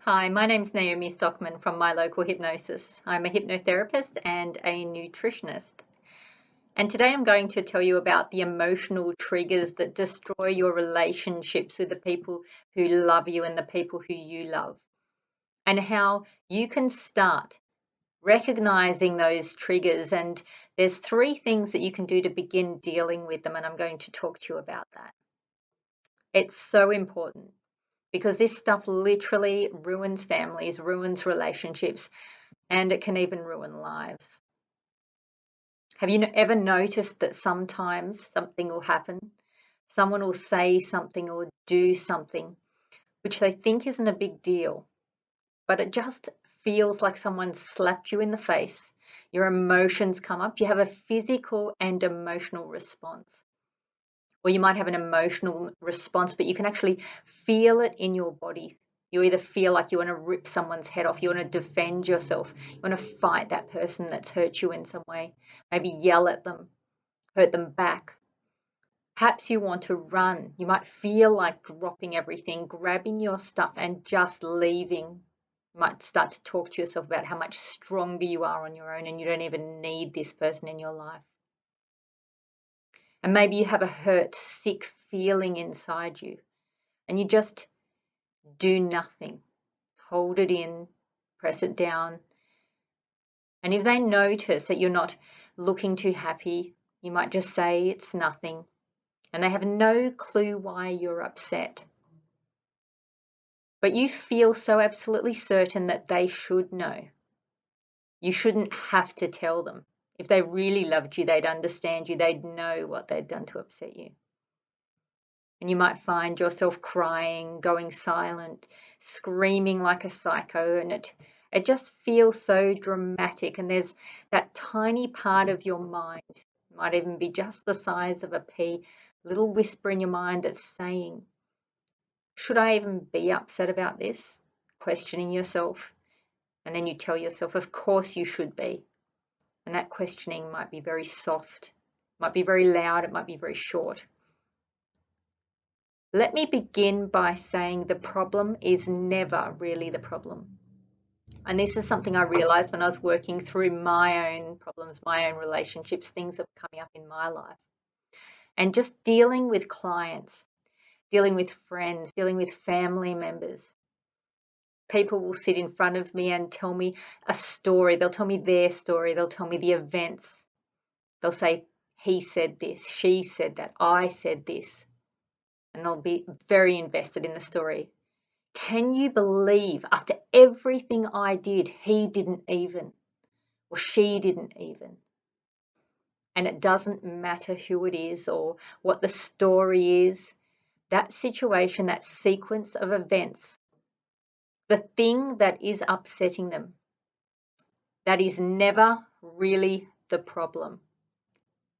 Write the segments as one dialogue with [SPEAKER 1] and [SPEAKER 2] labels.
[SPEAKER 1] Hi, my name's Naomi Stockman from Local Hypnosis. I'm a hypnotherapist and a nutritionist. And today I'm going to tell you about the emotional triggers that destroy your relationships with the people who love you and the people who you love, and how you can start recognizing those triggers. And there's 3 things that you can do to begin dealing with them, and I'm going to talk to you about that. It's so important, because this stuff literally ruins families, ruins relationships, and it can even ruin lives. Have you ever noticed that sometimes something will happen? Someone will say something or do something which they think isn't a big deal, but it just feels like someone slapped you in the face. Your emotions come up. You have a physical and emotional response. Or you might have an emotional response, but you can actually feel it in your body. You either feel like you want to rip someone's head off, you want to defend yourself, you want to fight that person that's hurt you in some way, maybe yell at them, hurt them back. Perhaps you want to run. You might feel like dropping everything, grabbing your stuff and just leaving. You might start to talk to yourself about how much stronger you are on your own and you don't even need this person in your life. And maybe you have a hurt, sick feeling inside you and you just do nothing. Hold it in, press it down. And if they notice that you're not looking too happy, you might just say it's nothing. And they have no clue why you're upset. But you feel so absolutely certain that they should know. You shouldn't have to tell them. If they really loved you, they'd understand you. They'd know what they'd done to upset you. And you might find yourself crying, going silent, screaming like a psycho, and it just feels so dramatic. And there's that tiny part of your mind, it might even be just the size of a pea, little whisper in your mind that's saying, should I even be upset about this? Questioning yourself. And then you tell yourself, of course you should be. And that questioning might be very soft, might be very loud, it might be very short. Let me begin by saying the problem is never really the problem. And this is something I realized when I was working through my own problems, my own relationships, things that were coming up in my life. And just dealing with clients, dealing with friends, dealing with family members. People will sit in front of me and tell me a story. They'll tell me their story. They'll tell me the events. They'll say, he said this, she said that, I said this. And they'll be very invested in the story. Can you believe after everything I did, he didn't even, or she didn't even? And it doesn't matter who it is or what the story is, that situation, that sequence of events, the thing that is upsetting them, that is never really the problem.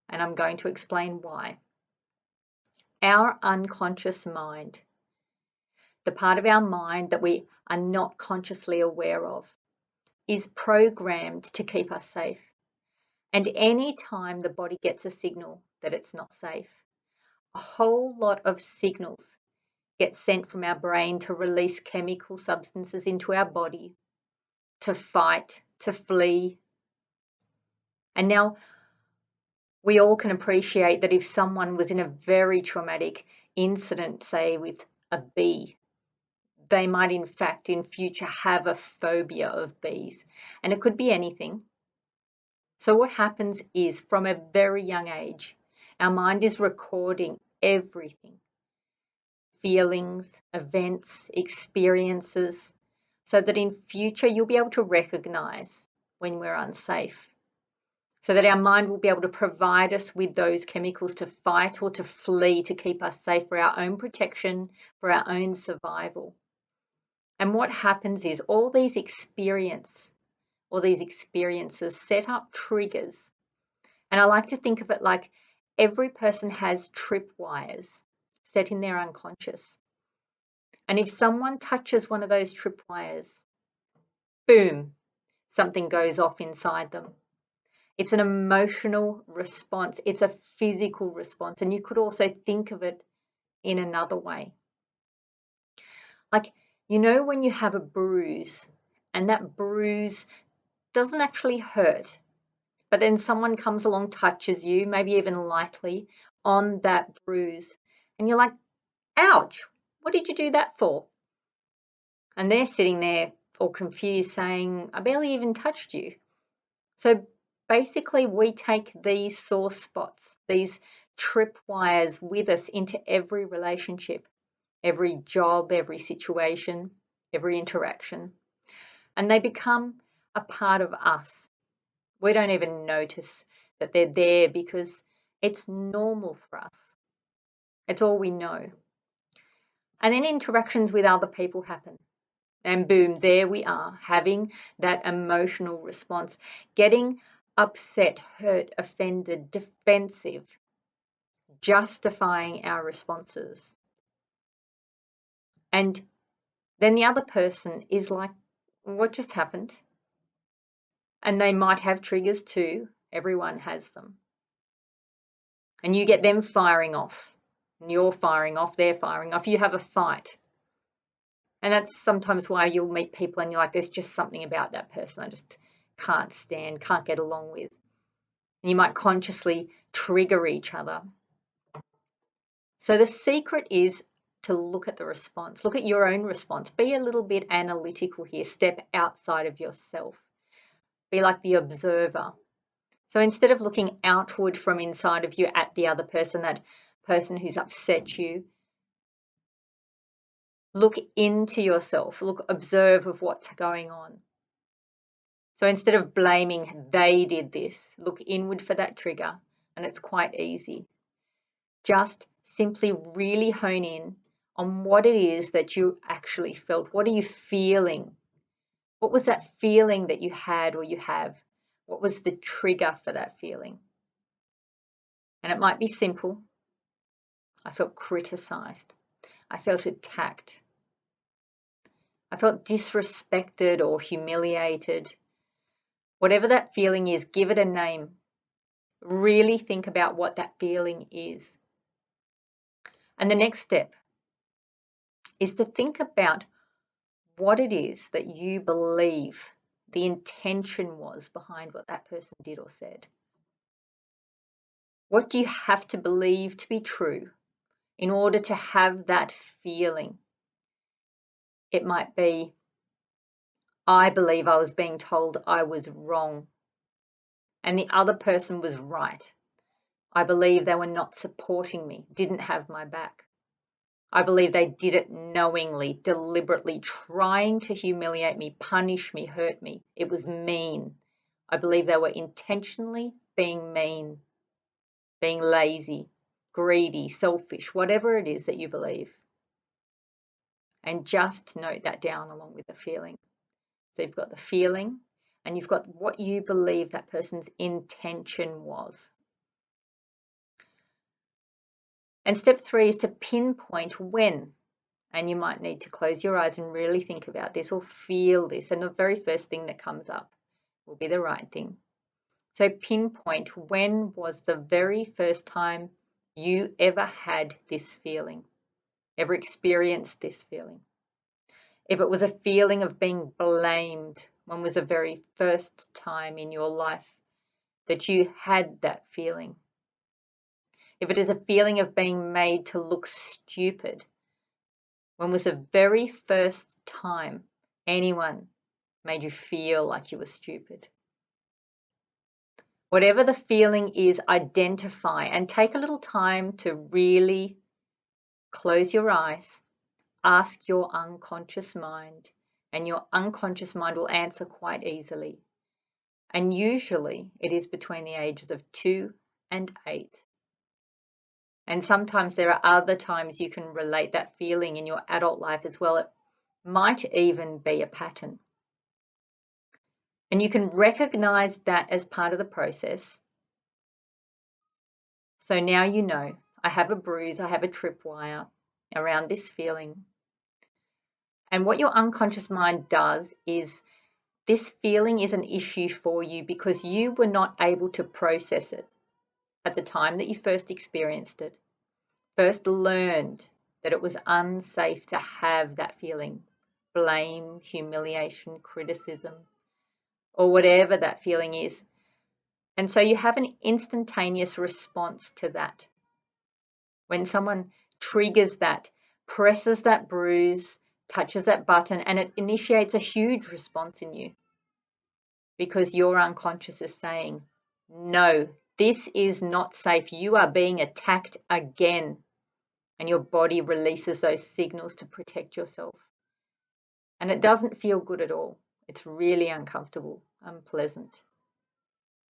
[SPEAKER 1] And I'm going to explain why. Our unconscious mind, the part of our mind that we are not consciously aware of, is programmed to keep us safe. And any time the body gets a signal that it's not safe, a whole lot of signals get sent from our brain to release chemical substances into our body, to fight, to flee. And now we all can appreciate that if someone was in a very traumatic incident, say with a bee, they might in fact in future have a phobia of bees. And it could be anything. So what happens is from a very young age, our mind is recording everything, feelings, events, experiences, so that in future you'll be able to recognize when we're unsafe, so that our mind will be able to provide us with those chemicals to fight or to flee, to keep us safe for our own protection, for our own survival. And what happens is all these experiences set up triggers. And I like to think of it like every person has tripwires set in their unconscious. And if someone touches one of those tripwires, boom, something goes off inside them. It's an emotional response. It's a physical response. And you could also think of it in another way. Like You know when you have a bruise and that bruise doesn't actually hurt, but then someone comes along, touches you, maybe even lightly, on that bruise, and you're like, ouch, what did you do that for? And they're sitting there all confused saying, I barely even touched you. So basically, we take these sore spots, these tripwires with us into every relationship, every job, every situation, every interaction, and they become a part of us. We don't even notice that they're there because it's normal for us. It's all we know. And then interactions with other people happen. And boom, there we are, having that emotional response, getting upset, hurt, offended, defensive, justifying our responses. And then the other person is like, what just happened? And they might have triggers too. Everyone has them. And you get them firing off. And you're firing off, they're firing off. You have a fight. And that's sometimes why you'll meet people and you're like, there's just something about that person I just can't stand, can't get along with. And you might consciously trigger each other. So the secret is to look at the response, look at your own response, be a little bit analytical here, step outside of yourself, be like the observer. So instead of looking outward from inside of you at the other person, that person who's upset you, look into yourself, observe of what's going on. So instead of blaming they did this, look inward for that trigger, and it's quite easy. Just simply really hone in on what it is that you actually felt. What are you feeling? What was that feeling that you had or you have? What was the trigger for that feeling? And it might be simple. I felt criticized. I felt attacked. I felt disrespected or humiliated. Whatever that feeling is, give it a name. Really think about what that feeling is. And the next step is to think about what it is that you believe the intention was behind what that person did or said. What do you have to believe to be true in order to have that feeling? It might be, I believe I was being told I was wrong and the other person was right. I believe they were not supporting me, didn't have my back. I believe they did it knowingly, deliberately, trying to humiliate me, punish me, hurt me. It was mean. I believe they were intentionally being mean, being lazy, greedy, selfish, whatever it is that you believe. And just note that down along with the feeling. So you've got the feeling and you've got what you believe that person's intention was. And step 3 is to pinpoint when. And you might need to close your eyes and really think about this or feel this. And the very first thing that comes up will be the right thing. So pinpoint, when was the very first time you ever had this feeling, ever experienced this feeling? If it was a feeling of being blamed, when was the very first time in your life that you had that feeling? If it is a feeling of being made to look stupid, when was the very first time anyone made you feel like you were stupid? Whatever the feeling is, identify and take a little time to really close your eyes, ask your unconscious mind, and your unconscious mind will answer quite easily. And usually it is between the ages of 2 and 8. And sometimes there are other times you can relate that feeling in your adult life as well. It might even be a pattern. And you can recognize that as part of the process. So now you know, I have a bruise, I have a tripwire around this feeling. And what your unconscious mind does is this feeling is an issue for you because you were not able to process it at the time that you first experienced it, first learned that it was unsafe to have that feeling, blame, humiliation, criticism, or whatever that feeling is. And so you have an instantaneous response to that. When someone triggers that, presses that bruise, touches that button, and it initiates a huge response in you because your unconscious is saying, no, this is not safe. You are being attacked again. And your body releases those signals to protect yourself. And it doesn't feel good at all. It's really uncomfortable, unpleasant.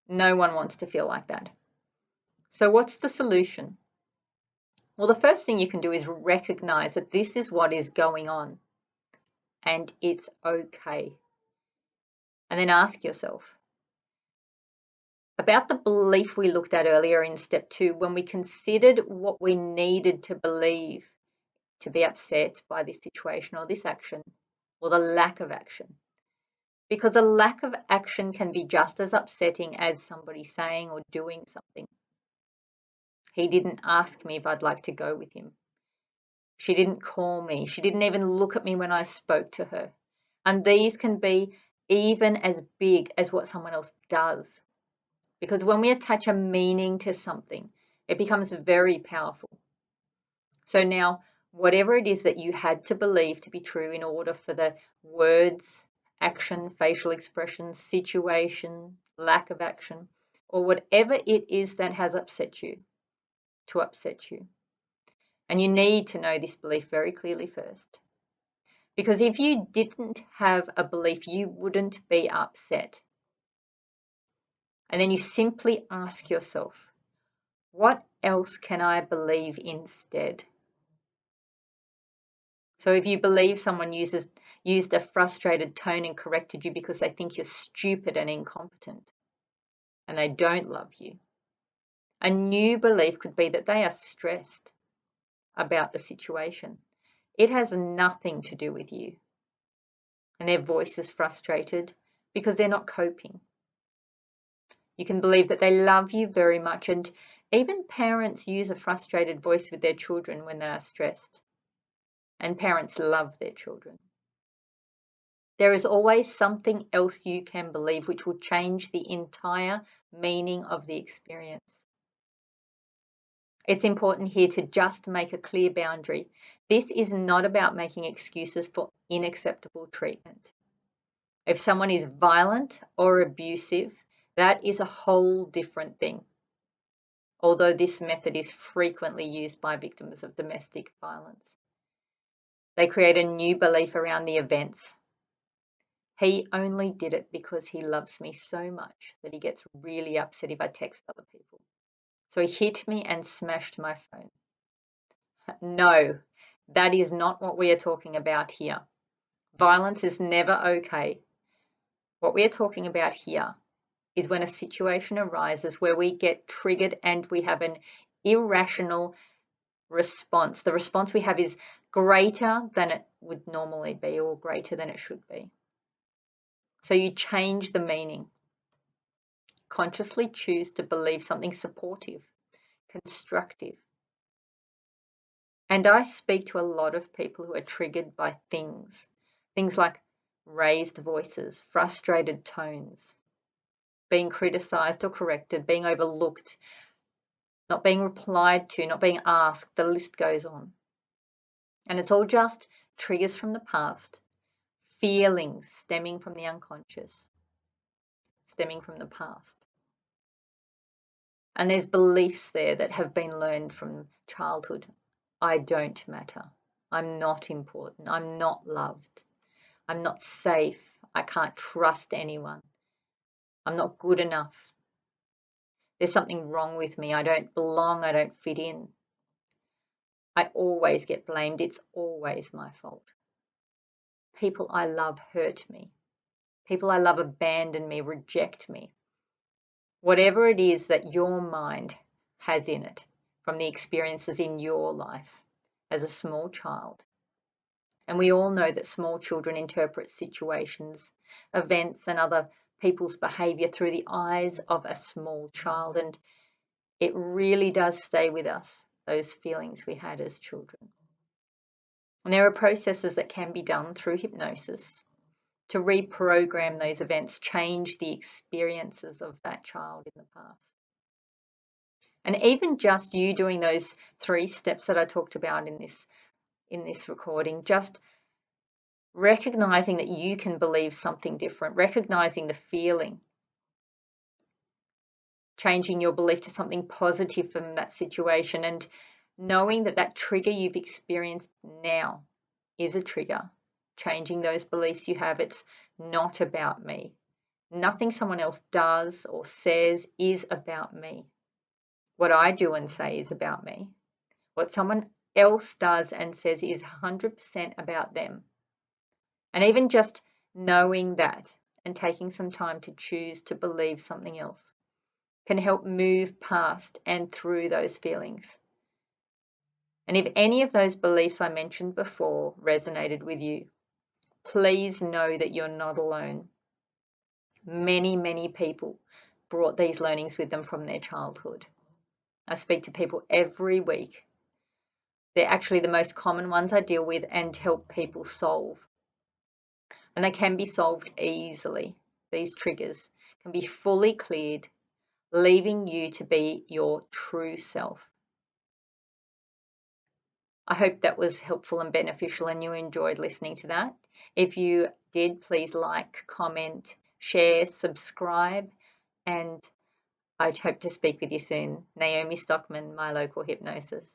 [SPEAKER 1] No one wants to feel like that. So what's the solution? Well, the first thing you can do is recognize that this is what is going on and it's okay. And then ask yourself about the belief we looked at earlier in step 2, when we considered what we needed to believe to be upset by this situation or this action, or the lack of action. Because a lack of action can be just as upsetting as somebody saying or doing something. He didn't ask me if I'd like to go with him. She didn't call me. She didn't even look at me when I spoke to her. And these can be even as big as what someone else does. Because when we attach a meaning to something, it becomes very powerful. So now, whatever it is that you had to believe to be true in order for the words, action, facial expression, situation, lack of action, or whatever it is that has upset you, to upset you. And you need to know this belief very clearly first. Because if you didn't have a belief, you wouldn't be upset. And then you simply ask yourself, what else can I believe instead? So if you believe someone used a frustrated tone and corrected you because they think you're stupid and incompetent and they don't love you, a new belief could be that they are stressed about the situation. It has nothing to do with you. And their voice is frustrated because they're not coping. You can believe that they love you very much, and even parents use a frustrated voice with their children when they are stressed. And parents love their children. There is always something else you can believe which will change the entire meaning of the experience. It's important here to just make a clear boundary. This is not about making excuses for unacceptable treatment. If someone is violent or abusive, that is a whole different thing. Although this method is frequently used by victims of domestic violence. They create a new belief around the events. He only did it because he loves me so much that he gets really upset if I text other people. So he hit me and smashed my phone. No, that is not what we are talking about here. Violence is never okay. What we are talking about here is when a situation arises where we get triggered and we have an irrational response. The response we have is greater than it would normally be or greater than it should be. So you change the meaning. Consciously choose to believe something supportive, constructive. And I speak to a lot of people who are triggered by things like raised voices, frustrated tones, being criticized or corrected, being overlooked, not being replied to, not being asked, the list goes on. And it's all just triggers from the past, feelings stemming from the unconscious, stemming from the past. And there's beliefs there that have been learned from childhood. I don't matter. I'm not important. I'm not loved. I'm not safe. I can't trust anyone. I'm not good enough. There's something wrong with me. I don't belong. I don't fit in. I always get blamed. It's always my fault. People I love hurt me. People I love abandon me, reject me. Whatever it is that your mind has in it from the experiences in your life as a small child. And we all know that small children interpret situations, events, and other people's behaviour through the eyes of a small child. And it really does stay with us, those feelings we had as children. And there are processes that can be done through hypnosis to reprogram those events, change the experiences of that child in the past. And even just you doing those 3 steps that I talked about in this recording, just recognizing that you can believe something different, recognizing the feeling, changing your belief to something positive from that situation, and knowing that that trigger you've experienced now is a trigger. Changing those beliefs you have, it's not about me. Nothing someone else does or says is about me. What I do and say is about me. What someone else does and says is 100% about them. And even just knowing that and taking some time to choose to believe something else can help move past and through those feelings. And if any of those beliefs I mentioned before resonated with you, please know that you're not alone. Many, many people brought these learnings with them from their childhood. I speak to people every week. They're actually the most common ones I deal with and help people solve. And they can be solved easily. These triggers can be fully cleared, leaving you to be your true self. I hope that was helpful and beneficial and you enjoyed listening to that. If you did, please like, comment, share, subscribe, and I hope to speak with you soon. Naomi Stockman, My Local Hypnosis.